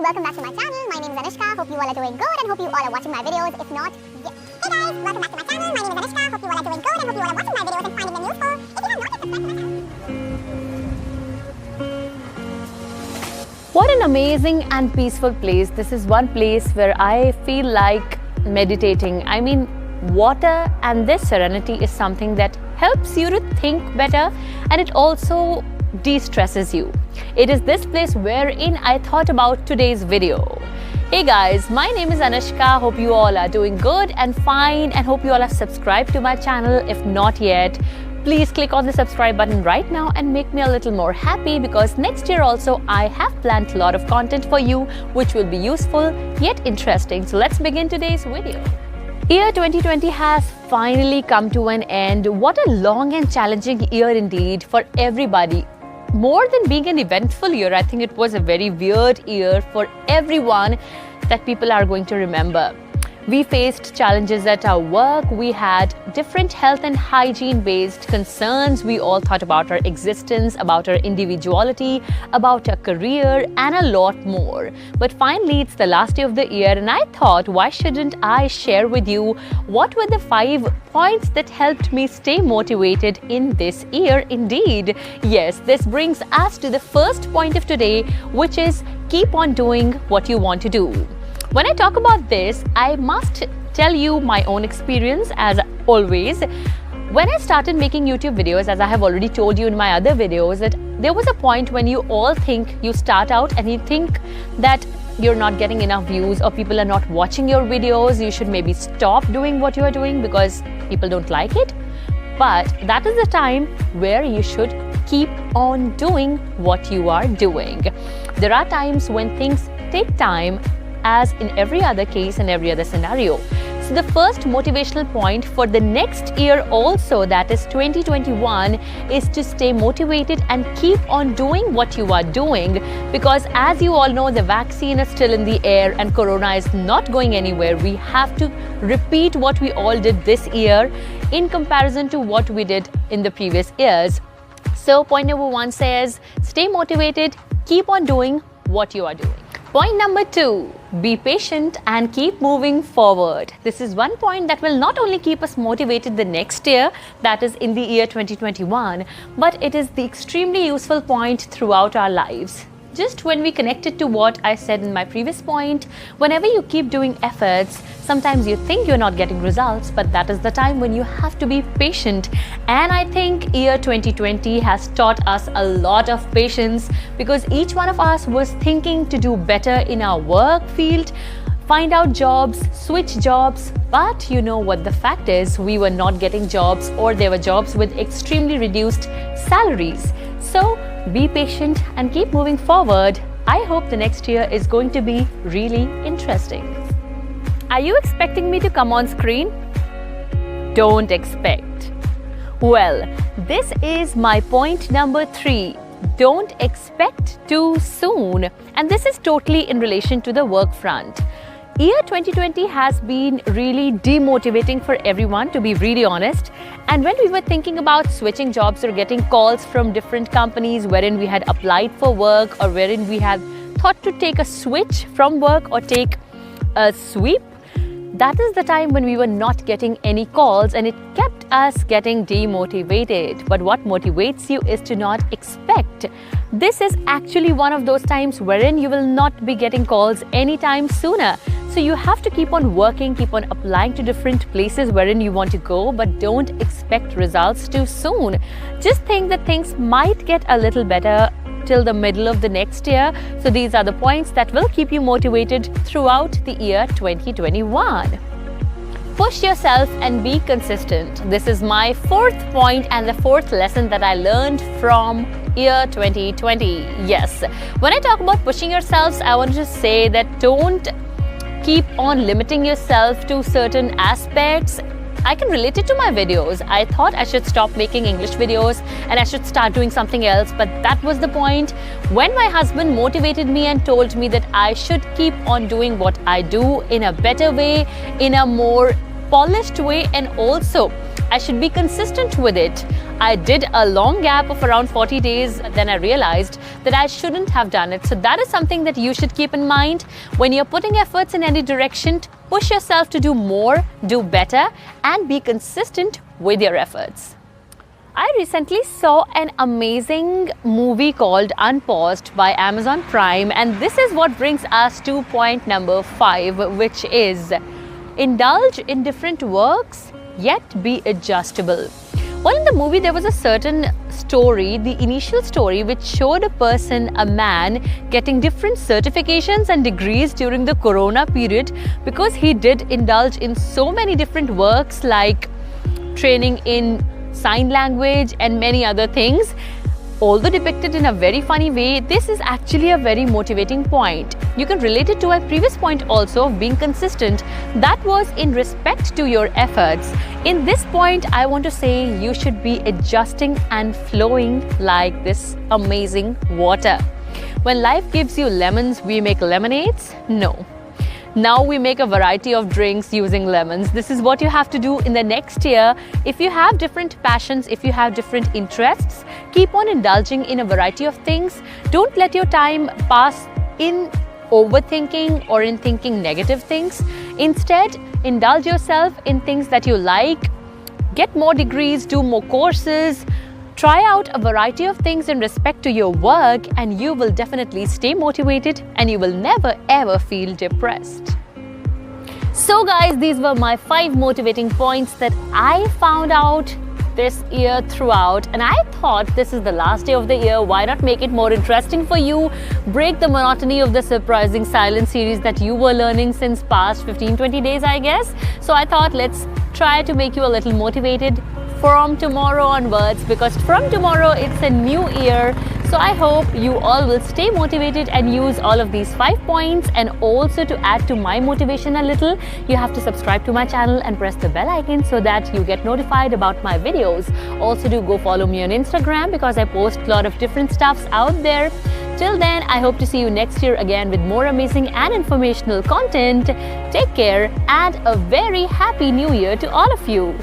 welcome back to my channel. My name is Anushka. Hope you all are doing good and hope you all are watching my videos. If not, yeah. Hey guys, welcome back to my channel. My name is Anushka. Hope you all are doing good and hope you all are watching my videos and finding them useful. If you have not yet subscribed to my channel. What an amazing and peaceful place. This is one place where I feel like meditating. I mean, water and this serenity is something that helps you to think better, and it also de-stresses you. It is this place wherein I thought about today's video. Hey guys, my name is Anushka. Hope you all are doing good and fine, and hope you all have subscribed to my channel. If not yet, please click on the subscribe button right now and make me a little more happy, because next year also I have planned a lot of content for you which will be useful yet interesting. So let's begin today's video. Year 2020 has finally come to an end. What a long and challenging year indeed for everybody. More than being an eventful year, I think it was a very weird year for everyone that people are going to remember. We faced challenges at our work, we had different health and hygiene based concerns, we all thought about our existence, about our individuality, about our career and a lot more. But finally it's the last day of the year, and I thought, why shouldn't I share with you what were the 5 points that helped me stay motivated in this year indeed. Yes, this brings us to the first point of today, which is keep on doing what you want to do. When I talk about this, I must tell you my own experience as always. When I started making YouTube videos, as I have already told you in my other videos, that there was a point when you all think you start out and you think that you're not getting enough views or people are not watching your videos, you should maybe stop doing what you are doing because people don't like it. But that is the time where you should keep on doing what you are doing. There are times when things take time, as in every other case and every other scenario. So the first motivational point for the next year also, that is 2021, is to stay motivated and keep on doing what you are doing, because as you all know, the vaccine is still in the air and corona is not going anywhere. We have to repeat what we all did this year in comparison to what we did in the previous years. So point number 1 says, stay motivated, keep on doing what you are doing. Point number 2, be patient and keep moving forward. This is one point that will not only keep us motivated the next year, that is in the year 2021, but it is the extremely useful point throughout our lives. Just when we connect it to what I said in my previous point, whenever you keep doing efforts, sometimes you think you're not getting results, but that is the time when you have to be patient. And I think year 2020 has taught us a lot of patience, because each one of us was thinking to do better in our work field, find out jobs, switch jobs, but you know what the fact is, we were not getting jobs, or there were jobs with extremely reduced salaries. So be patient and keep moving forward. I hope the next year is going to be really interesting. Are you expecting me to come on screen? Don't expect. Well, this is my point number 3. Don't expect too soon. And this is totally in relation to the work front. Year 2020 has been really demotivating for everyone, to be really honest. And when we were thinking about switching jobs or getting calls from different companies wherein we had applied for work, or wherein we had thought to take a switch from work or take a sweep, that is the time when we were not getting any calls, and it kept us getting demotivated. But what motivates you is to not expect. This is actually one of those times wherein you will not be getting calls anytime sooner. So you have to keep on working, keep on applying to different places wherein you want to go, but don't expect results too soon. Just think that things might get a little better till the middle of the next year. So these are the points that will keep you motivated throughout the year 2021. Push yourself and be consistent. This is my 4th point and the 4th lesson that I learned from year 2020. Yes, when I talk about pushing yourselves, I want to say that don't keep on limiting yourself to certain aspects. I can relate it to my videos. I thought I should stop making English videos and I should start doing something else, but that was the point when my husband motivated me and told me that I should keep on doing what I do in a better way, in a more polished way, and also I should be consistent with it. I did a long gap of around 40 days, then I realized that I shouldn't have done it. So that is something that you should keep in mind when you're putting efforts in any direction. Push yourself to do more, do better, and be consistent with your efforts. I recently saw an amazing movie called Unpaused by Amazon Prime, and this is what brings us to point number 5, which is indulge in different works yet be adjustable. Well, in the movie there was a certain story, the initial story, which showed a man getting different certifications and degrees during the corona period because he did indulge in so many different works like training in sign language and many other things. Although depicted in a very funny way, this is actually a very motivating point. You can relate it to my previous point also of being consistent. That was in respect to your efforts. In this point, I want to say you should be adjusting and flowing like this amazing water. When life gives you lemons, we make lemonades? No. Now we make a variety of drinks using lemons. This is what you have to do in the next year. If you have different passions, if you have different interests, keep on indulging in a variety of things. Don't let your time pass in overthinking or in thinking negative things. Instead, indulge yourself in things that you like. Get more degrees, do more courses. Try out a variety of things in respect to your work, and you will definitely stay motivated and you will never ever feel depressed. So guys, these were my 5 motivating points that I found out this year throughout, and I thought this is the last day of the year, why not make it more interesting for you, break the monotony of the Surprising Silence series that you were learning since past 15-20 days, I guess. So I thought let's try to make you a little motivated from tomorrow onwards, because from tomorrow it's a new year. So I hope you all will stay motivated and use all of these 5 points. And also, to add to my motivation a little, you have to subscribe to my channel and press the bell icon so that you get notified about my videos. Also, do go follow me on Instagram because I post a lot of different stuffs out there. Till then, I hope to see you next year again with more amazing and informational content. Take care and a very happy new year to all of you.